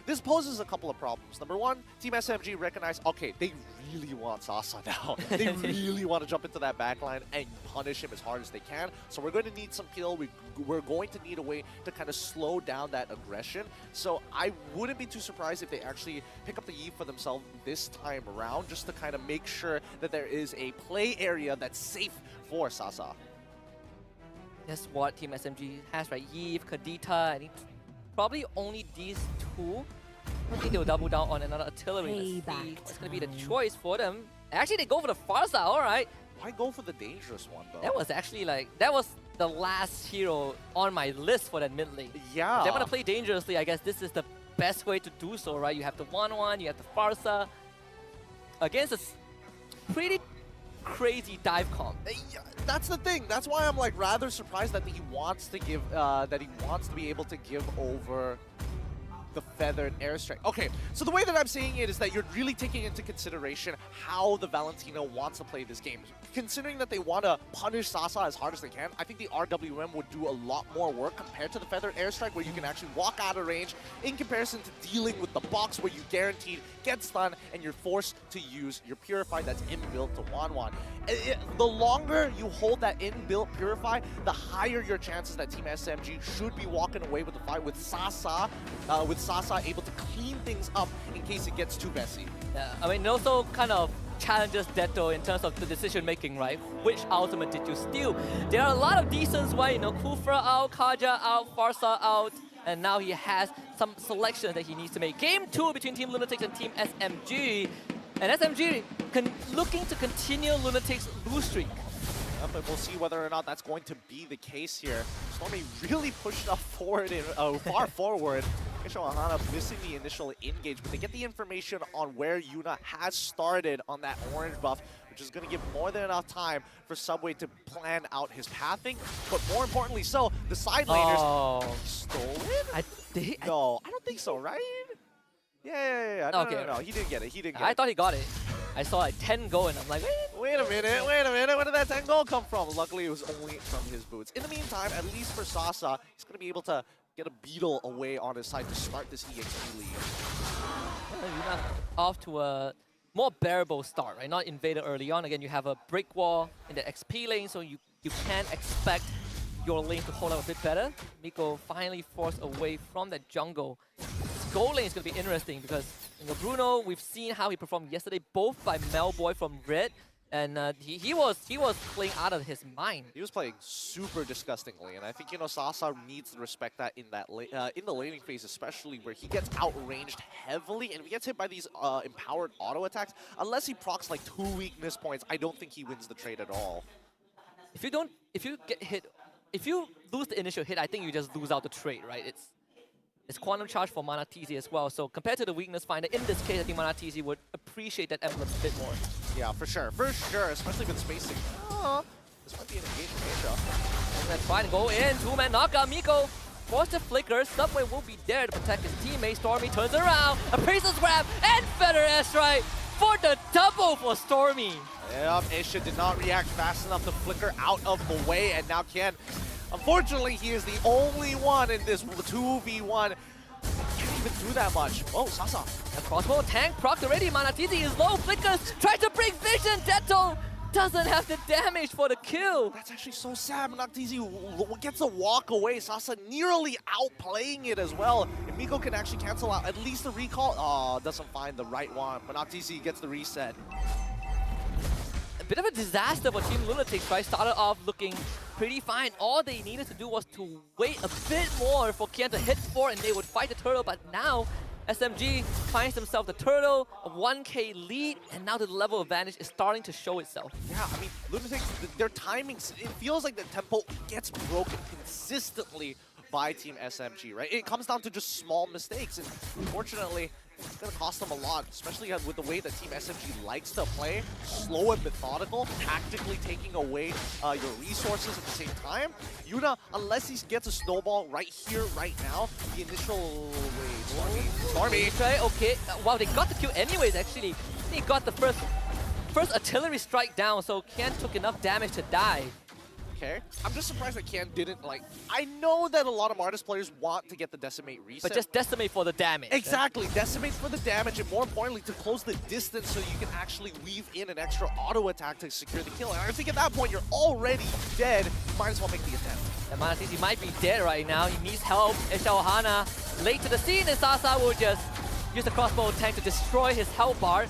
this poses a couple of problems. Number one, Team SMG recognize, okay, they really want Sasa now. They really want to jump into that backline and punish him as hard as they can. So we're going to need some kill. We're going to need a way to kind of slow down that aggression. So I wouldn't be too surprised if they actually pick up the Eve for themselves this time around, just to kind of make sure that there is a play area that's safe for Sasa. That's what Team SMG has, right? Eve, Kadita, and probably only these two. I think they'll double down on another artillery. Let's see what's going to be the choice for them. Actually, they go for the Farsa, alright. Why go for the dangerous one, though? That was actually like, that was the last hero on my list for that mid lane. Yeah. If they want to play dangerously, I guess this is the best way to do so, right? You have the 1-1, you have the Farsa. Against a pretty crazy dive comp. Yeah, that's the thing. That's why I'm like rather surprised that he wants to give, that he wants to be able to give over the feathered airstrike. Okay, so the way that I'm seeing it is that you're really taking into consideration how the Valentino wants to play this game. Considering that they want to punish Sasa as hard as they can, I think the RWM would do a lot more work compared to the feathered airstrike, where you can actually walk out of range in comparison to dealing with the box where you guaranteed get stunned and you're forced to use your Purify that's inbuilt to Wanwan. The longer you hold that inbuilt Purify, the higher your chances that Team SMG should be walking away with the fight with Sasa able to clean things up in case it gets too messy. Yeah, I mean, it also kind of challenges Detto in terms of the decision making, right? Which ultimate did you steal? There are a lot of decent ones, you know, Kufra out, Kaja out, Farsa out, and now he has some selection that he needs to make. Game 2 between Team Lunatics and Team SMG. And SMG looking to continue Lunatics' lose streak. But we'll see whether or not that's going to be the case here. Stormy really pushed up forward, far forward. Ahana missing the initial engage, but they get the information on where Yuna has started on that orange buff, which is going to give more than enough time for Subway to plan out his pathing. But more importantly so, the side laners stolen? No, I don't think so, right? Yeah. No, he didn't get it. I thought he got it. I saw like 10 go and I'm like, wait a minute, where did that 10 goal come from? Luckily, it was only from his boots. In the meantime, at least for Sasa, he's going to be able to get a beetle away on his side to start this EXP lead. You're not off to a more bearable start, right? Not invaded early on. Again, you have a break wall in the XP lane, so you can expect your lane to hold up a bit better. Miko finally forced away from that jungle. This goal lane is going to be interesting because, you know, Bruno, we've seen how he performed yesterday, both by Melboy from Red, and he was playing out of his mind. He was playing super disgustingly, and I think, you know, Sasa needs to respect that in that in the laning phase, especially where he gets outranged heavily, and if he gets hit by these empowered auto attacks, unless he procs like 2 weakness points, I don't think he wins the trade at all. If you get hit, if you lose the initial hit, I think you just lose out the trade, right? It's quantum charge for Mana TZ as well. So compared to the weakness finder, in this case, I think Mana TZ would appreciate that emblem a bit more. Yeah, for sure, especially with spacing. This might be an engagement though. And that's fine. Go in, 2-man knockout. Miko forced to flicker. Subway will be there to protect his teammate. Stormy turns around, a Priestess grab, and Feather Airstrike for the double for Stormy. Yep, Aisha did not react fast enough to flicker out of the way, and now Ken. Unfortunately, he is the only one in this 2v1. Can't even do that much. Oh, Sasa. A crossbow tank proc already. Mana TZ is low. Flickers tries to bring vision. Detto doesn't have the damage for the kill. That's actually so sad. Manaktizi gets a walk away. Sasa nearly outplaying it as well. If Miko can actually cancel out at least the recall. Oh, doesn't find the right one. Manaktizi gets the reset. A bit of a disaster for Team Lunatics, right? Started off looking pretty fine. All they needed to do was to wait a bit more for Kian to hit 4 and they would fight the turtle, but now SMG finds themselves the turtle, a 1k lead, and now the level advantage is starting to show itself. Yeah, I mean, Lunatics, their timings, it feels like the tempo gets broken consistently by Team SMG, right? It comes down to just small mistakes, and unfortunately, it's going to cost them a lot, especially with the way that Team SMG likes to play. Slow and methodical, tactically taking away your resources at the same time. Yuna, unless he gets a snowball right here, right now, the initial... Wait, Stormy. Okay, wow, they got the kill anyways, actually. He got the first artillery strike down, so Kian took enough damage to die. Okay. I'm just surprised that Kian didn't, like... I know that a lot of Martis players want to get the Decimate reset. But just decimate for the damage. Exactly. Decimate for the damage, and more importantly, to close the distance so you can actually weave in an extra auto attack to secure the kill. And I think at that point, you're already dead. Might as well make the attempt. And Manatisi might be dead right now. He needs help. Ohana late to the scene, and Sasa will just use the crossbow tank to destroy his health bar.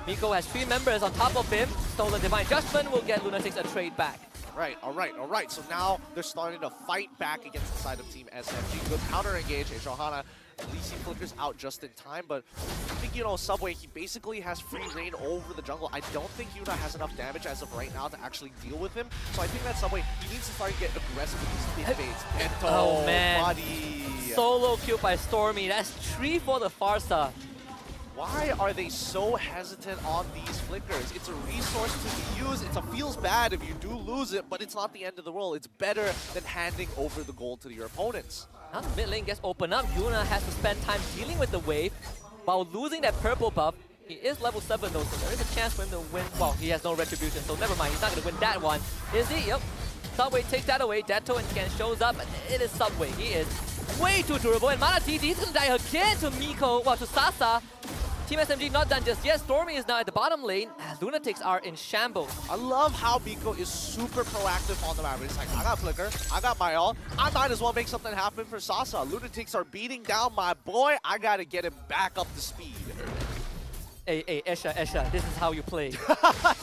Miko has 3 members on top of him. Stolen Divine Judgment will get Lunatics a trade back. Right, all right. So now they're starting to fight back against the side of Team SMG. Good counter engage. Ohana, at least he flickers out just in time, but I think, you know, Subway, he basically has free reign over the jungle. I don't think Yuna has enough damage as of right now to actually deal with him. So I think that Subway, he needs to start to get aggressive with these invades. Oh, man. Buddy. Solo kill by Stormy. That's 3 for the Farsa. Why are they so hesitant on these flickers? It's a resource to be used. It feels bad if you do lose it, but it's not the end of the world. It's better than handing over the gold to your opponents. Now the mid lane gets opened up. Yuna has to spend time dealing with the wave while losing that purple buff. He is level 7 though, so there is a chance for him to win. Well, he has no retribution, so never mind. He's not going to win that one. Is he? Yep. Subway takes that away. Datto and Ken shows up, and it is Subway. He is way too durable, and Manatisi, he's going to die again to Miko, well, to Sasa. Team SMG not done just yet. Stormy is now at the bottom lane. Lunatics are in shambles. I love how Miko is super proactive on the map. He's like, I got flicker, I got my ult. I might as well make something happen for Sasa. Lunatics are beating down my boy. I gotta get him back up to speed. Hey, Esha, this is how you play.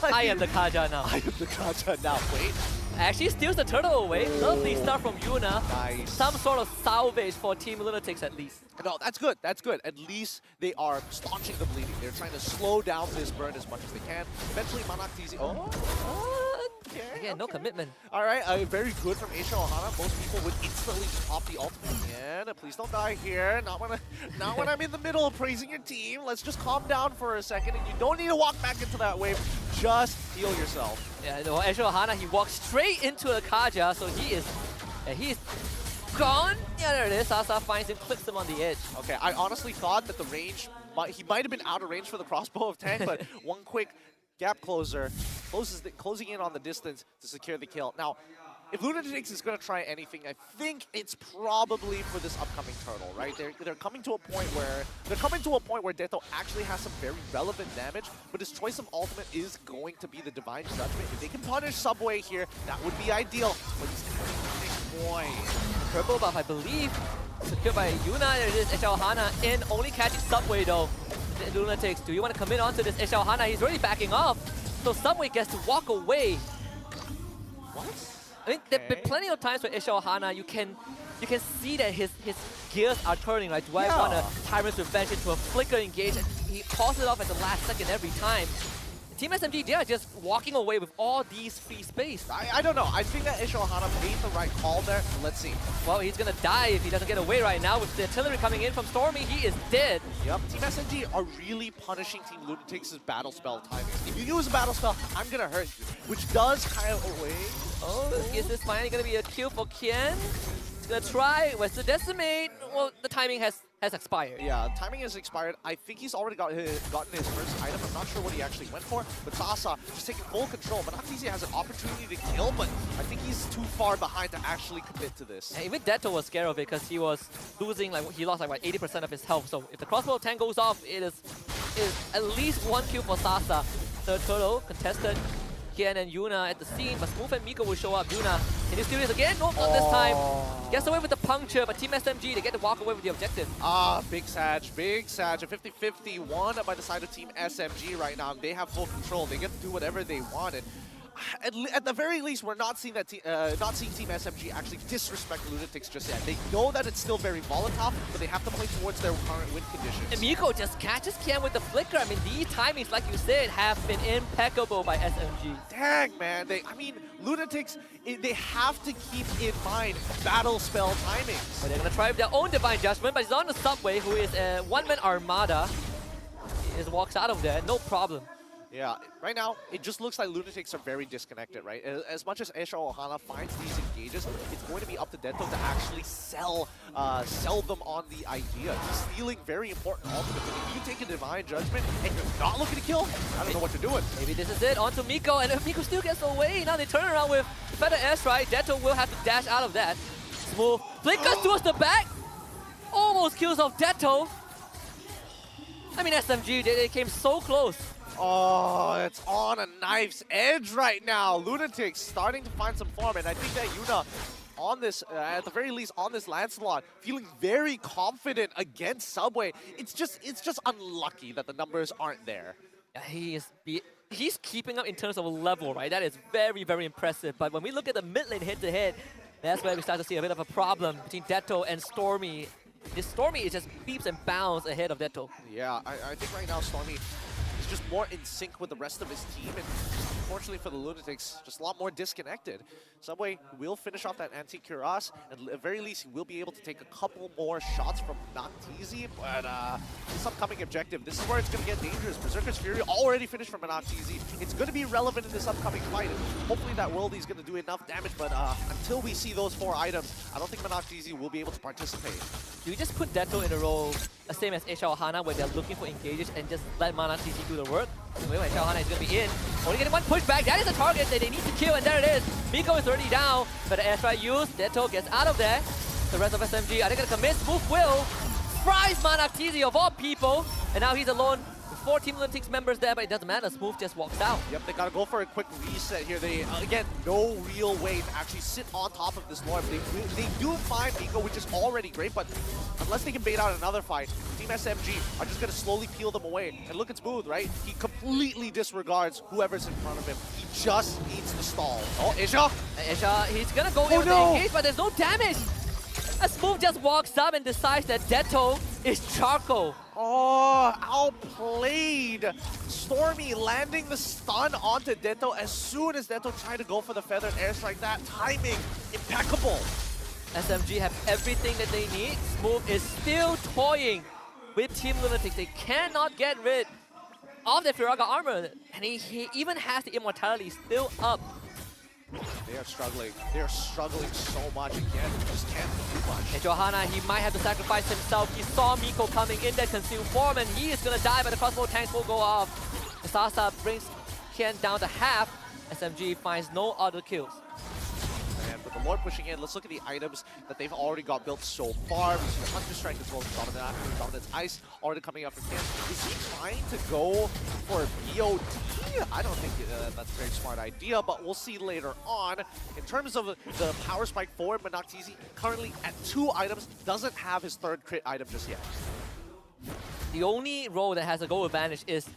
I am the Kaja now. I am the Kaja now. Wait. Actually steals the turtle away. Lovely stuff from Yuna. Nice. Some sort of salvage for Team Lunatics at least. No, that's good. That's good. At least they are staunching the bleeding. They're trying to slow down this burn as much as they can. Eventually, Manatisi. Okay. Again, no commitment. All right, very good from Ohana. Most people would instantly just pop the ultimate again. Please don't die here. Not when I'm in the middle praising your team. Let's just calm down for a second, and you don't need to walk back into that wave. Just heal yourself. Yeah, no, Ohana, he walks straight into a Kaja, so he's gone. Yeah, there it is. Sasa finds him, clips him on the edge. Okay, I honestly thought that the range, he might have been out of range for the crossbow of tank, but one quick gap closer, closing in on the distance to secure the kill. Now, if Lunatics is going to try anything, I think it's probably for this upcoming turtle, right? They're coming to a point where Detto actually has some very relevant damage, but his choice of ultimate is going to be the Divine Judgment. If they can punish Subway here, that would be ideal. But he's big boy. Purple buff, I believe, secured by Yuna. There it is, Ohana in, only catching Subway though. Lunatics, do you want to commit onto this Ohana? He's really backing off, so Subway gets to walk away. What? I mean, there have been plenty of times where Ohana, you can see that his gears are turning, right? Do I want a Tyrant's Revenge into a flicker engage? And he calls it off at the last second every time. Team SMG, they are just walking away with all these free space. I don't know. I think that Ohana made the right call there. Let's see. Well, he's going to die if he doesn't get away right now. With the artillery coming in from Stormy, he is dead. Yep. Team SMG are really punishing Team Lunatics' battle spell timing. If you use a battle spell, I'm going to hurt you, which does kind of away. Oh, is this finally going to be a kill for Kian? He's going to try. Where's the Decimate? Well, the timing has expired. Yeah, timing has expired. I think he's already gotten his first item. I'm not sure what he actually went for, but Sasa just taking full control. Manatisi has an opportunity to kill, but I think he's too far behind to actually commit to this. And even Detto was scared of it because he was losing, he lost like 80% of his health. So if the crossbow tank goes off, it is at least 1 kill for Sasa. Third turtle contested. Kian and Yuna at the scene, but Smooth and Miko will show up. Yuna, can you steal this again? Nope, not this time. Gets away with the puncture, but Team SMG, they get to walk away with the objective. Big Sag. A 50-50 won by the side of Team SMG right now. They have full control. They get to do whatever they want. And at the very least, we're not seeing Team SMG actually disrespect Lunatics just yet. They know that it's still very volatile, but they have to play towards their current win conditions. And Miko just catches Kian with the flicker. I mean, these timings, like you said, have been impeccable by SMG. Dang, man. Lunatics, they have to keep in mind battle spell timings. But they're going to try with their own Divine Judgment, but he's on the Subway, who is a one-man armada. He just walks out of there, no problem. Yeah, right now, it just looks like Lunatics are very disconnected, right? As much as Esha Ohana finds these engages, it's going to be up to Deto to actually sell them on the idea. He's stealing very important ultimates. And if you take a Divine Judgment and you're not looking to kill, I don't know what you're doing. Maybe this is it. Onto Miko, and if Miko still gets away, now they turn around with Feather Airstrike. Deto will have to dash out of that. Smooth flickers towards the back. Almost kills off Deto. I mean, SMG, they came so close. Oh, it's on a knife's edge right now. Lunatics starting to find some form, and I think that Yuna on this, at the very least on this Lancelot, feeling very confident against Subway. It's just unlucky that the numbers aren't there. Yeah, he's keeping up in terms of level, right? That is very, very impressive. But when we look at the mid lane head-to-head, that's where we start to see a bit of a problem between Deto and Stormy. This Stormy is just beeps and bounds ahead of Deto. Yeah, I think right now Stormy is just more in sync with the rest of his team, and unfortunately for the Lunatics, just a lot more disconnected. Subway will finish off that anti-cuirass, and at the very least he will be able to take a couple more shots from Noctizi, but this upcoming objective, this is where it's going to get dangerous. Berserker's Fury already finished from Noctizi. It's going to be relevant in this upcoming fight, and hopefully that Worldie is going to do enough damage, but until we see those 4 items, I don't think Noctizi will be able to participate. Do we just put Deto in a role the same as Esha Ohana, where they're looking for engages and just let Noctizi do the work? The way Esha Ohana is going to be in, only getting 1 pushback. That is a target that they need to kill, and there it is. Miko is already down, but the airstrike used. Deto gets out of there. The rest of SMG, are they going to commit? Smooth will fries Noctizi of all people, and now he's alone. 4 Team Lunatics members there, but it doesn't matter. Smooth just walks out. Yep, they gotta go for a quick reset here. They, again, no real way to actually sit on top of this Lord. They do find Miko, which is already great, but unless they can bait out another fight, Team SMG are just gonna slowly peel them away. And look at Smooth, right? He completely disregards whoever's in front of him. He just needs to stall. Oh, Isha? Isha, he's gonna go in with the engage, but there's no damage. As Smooth just walks up and decides that Deto is Charcoal. Oh, outplayed. Stormy landing the stun onto Deto as soon as Deto tried to go for the feathered airstrike. That timing, impeccable. SMG have everything that they need. Smooth is still toying with Team Lunatics. They cannot get rid of the Firaga armor. And he even has the immortality still up. They are struggling. They are struggling so much again. Just can't do much. And Johanna, he might have to sacrifice himself. He saw Miko coming in that consumed form, and he is going to die, but the crossbow tanks will go off. Sasa brings Kian down to half. SMG finds no other kills. And with the Lord pushing in, let's look at the items that they've already got built so far. We see the Hunter Strike as well as Dominance Ice already coming up for Kian. Is he trying to go for BOD? I don't think that's a very smart idea, but we'll see later on. In terms of the Power Spike forward, Noctizi currently at 2 items, doesn't have his 3rd crit item just yet. The only role that has a goal advantage is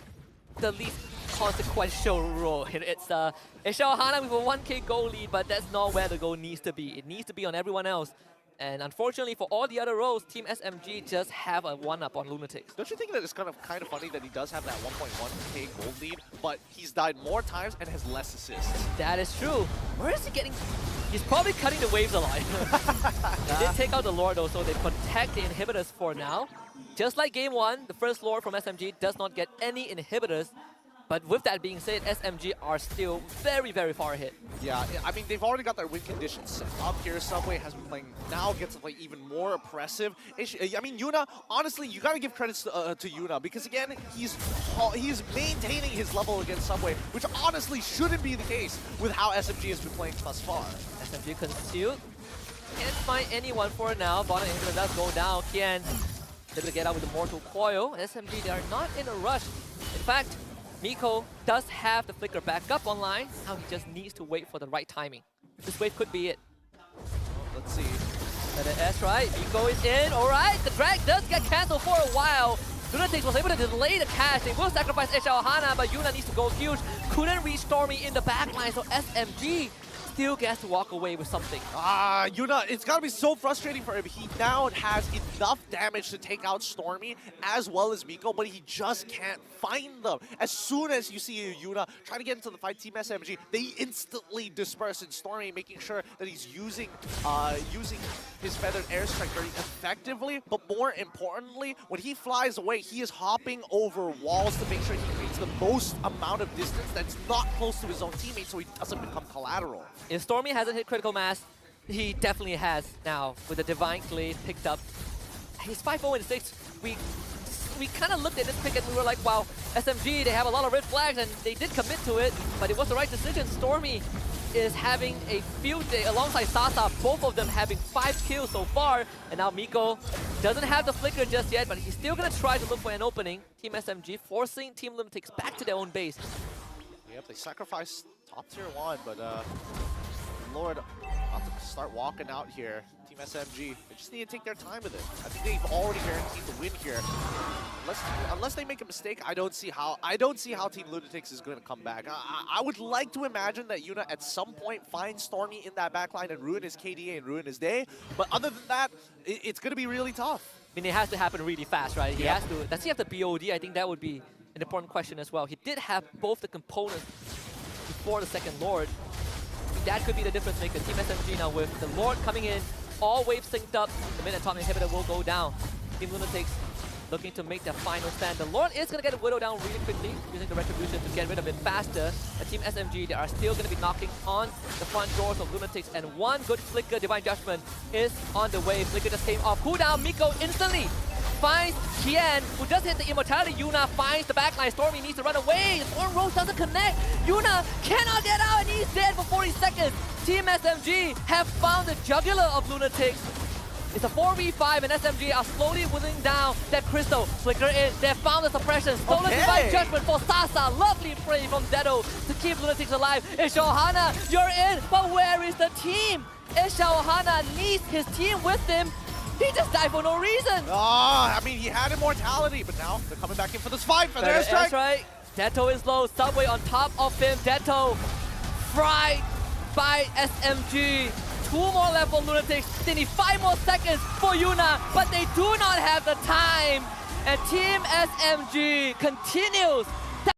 the least consequential role. It's Esha Ohana with a 1k goal lead, but that's not where the goal needs to be. It needs to be on everyone else. And unfortunately for all the other roles, Team SMG just have a 1-up on Lunatics. Don't you think that it's kind of funny that he does have that 1.1k gold lead, but he's died more times and has less assists? That is true. Where is he getting? He's probably cutting the waves a lot. They did take out the Lord though, so they protect the inhibitors for now. Just like game 1, the first Lord from SMG does not get any inhibitors. But with that being said, SMG are still very, very far ahead. Yeah, I mean, they've already got their win conditions set up here. Subway has been playing, now gets to play even more oppressive. I mean, Yuna, honestly, you got to give credits to Yuna, because again, he's maintaining his level against Subway, which honestly shouldn't be the case with how SMG has been playing thus far. SMG concealed. Can't find anyone for now. Bottom inhibitor does go down. Kian able to get out with the Mortal Coil. SMG, they are not in a rush. In fact, Miko does have the flicker back up online. Now he just needs to wait for the right timing. This wave could be it. Let's see. That's right. Miko is in. All right. The drag does get cancelled for a while. Lunatics was able to delay the cash. They will sacrifice Esha Ohana, but Yuna needs to go huge. Couldn't reach Stormy in the backline, so SMG still gets to walk away with something. Yuna, it's gotta be so frustrating for him. He now has enough damage to take out Stormy as well as Miko, but he just can't find them. As soon as you see Yuna trying to get into the fight, Team SMG, they instantly disperse, and Stormy making sure that he's using his feathered airstrike very effectively. But more importantly, when he flies away, he is hopping over walls to make sure he creates the most amount of distance that's not close to his own teammates, so he doesn't become collateral. If Stormy hasn't hit critical mass, he definitely has now with the Divine Glaive picked up. He's 5-0-6. We kind of looked at this pick and we were like, wow, SMG, they have a lot of red flags and they did commit to it, but it was the right decision. Stormy is having a field day alongside Sasa, both of them having 5 kills so far, and now Miko doesn't have the flicker just yet, but he's still going to try to look for an opening. Team SMG forcing Team Lunatics back to their own base. Yep, they sacrificed top tier 1, but Lord about to start walking out here. Team SMG, they just need to take their time with it. I think they've already guaranteed the win here. Unless they make a mistake, I don't see how Team Lunatics is going to come back. I would like to imagine that Yuna at some point finds Stormy in that backline and ruin his KDA and ruin his day. But other than that, it's going to be really tough. I mean, it has to happen really fast, right? He has to. Does he have the BOD? I think that would be an important question as well. He did have both the components before the second Lord. That could be the difference maker. Team SMG now with the Lord coming in, all waves synced up. The mid and top inhibitor will go down. Team Lunatics looking to make their final stand. The Lord is going to get a Widow down really quickly, using the Retribution to get rid of it faster. And Team SMG, they are still going to be knocking on the front doors of Lunatics. And one good flicker, Divine Judgment, is on the way. Flicker just came off. Cooldown, Miko instantly finds Kian, who does hit the Immortality. Yuna finds the backline. Stormy needs to run away. Thorn Rose doesn't connect. Yuna cannot get out, and he's dead for 40 seconds. Team SMG have found the jugular of Lunatics. It's a 4v5, and SMG are slowly whittling down that crystal. Flicker in. They have found the suppression. Stolen Divine Judgment for Sasa. Lovely play from Dedo to keep Lunatics alive. Ishaohana, you're in, but where is the team? Ishaohana needs his team with him. He just died for no reason. I mean, he had immortality, but now they're coming back in for this fight for their strike. That's right. Deto is low. Subway on top of him. Deto fried by SMG. 2 more left for Lunatics. They need 5 more seconds for Yuna, but they do not have the time. And Team SMG continues